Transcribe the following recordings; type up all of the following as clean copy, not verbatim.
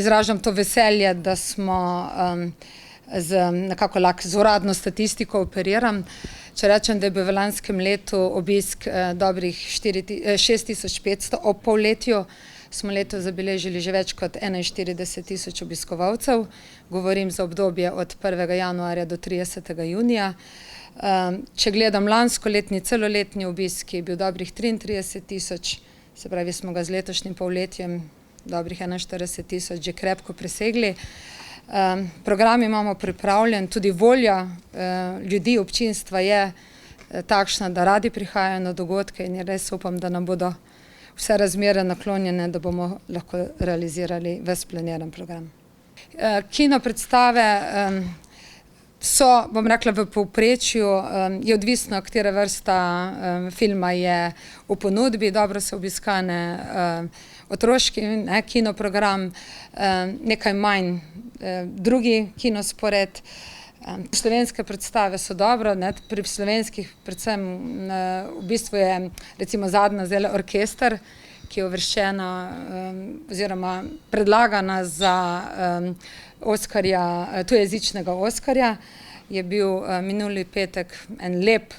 izražam to veselje, da smo nekako z uradno statistiko operiram. Če rečem, da je bil v lanskem letu obisk dobrih 6500, ob polletju smo letos zabeležili že več kot 41 000 obiskovalcev. Govorim za obdobje od 1. januarja do 30. junija. Če gledam lanskoletni celoletni obisk, je bil dobrih 33 000, se pravi, smo ga z letošnjim polletjem dobrih 41 000 že krepko presegli. Program imamo pripravljen, tudi volja ljudi, občinstva je takšna, da radi prihajajo na dogodke in res upam, da nam bodo vse razmere naklonjene, da bomo lahko realizirali ves planiran program. Kino predstave so, bom rekla, v povprečju, je odvisno, katera vrsta filma je v ponudbi, dobro so obiskane otroški kinoprogram, nekaj manj drugi kinospored. Slovenske predstave so dobro, pri slovenskih predvsem v bistvu je recimo zadnja zdajle Orkester, ki je uvrščena oziroma predlagana za Oskarja, tujejezičnega Oskarja. Je bil minuli petek en lep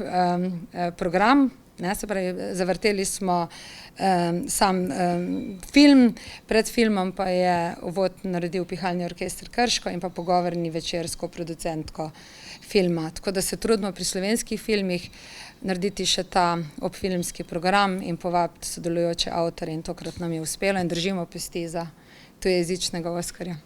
program, se pravi, zavrteli smo sam film, pred filmom pa je uvod naredil Pihalni orkester Krško in pa pogovorni večer s koproducentko filma. Tako da se trudimo pri slovenskih filmih narediti še ta obfilmski program in povabiti sodelujoče avtorje in tokrat nam je uspelo in držimo pesti za tujejezičnega Oskarja.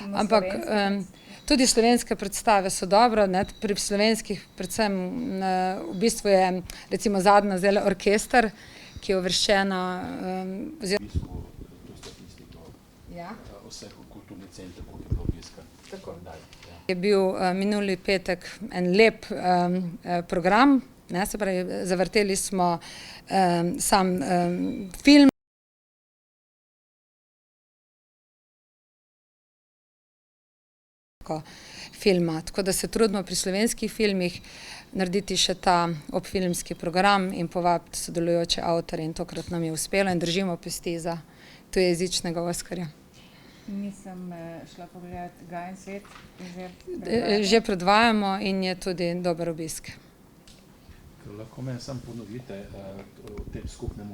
Ampak tudi slovenske predstave so dobro, pri slovenskih predvsem v bistvu je recimo zadnja zdajle Orkester, ki je uvrščena je bil minuli petek en lep program, se pravi, zavrteli smo sam film. Filma, tako da se trudimo pri slovenskih filmih narediti še ta obfilmski program in povabiti sodelujoče avtorje in tokrat nam je uspelo in držimo pesti za tujejezičnega Oskarja. Nisem šla pogledat Gajen svet. Že predvajamo in je tudi dober obisk. Lahko meni samo ponovite o tem skupnem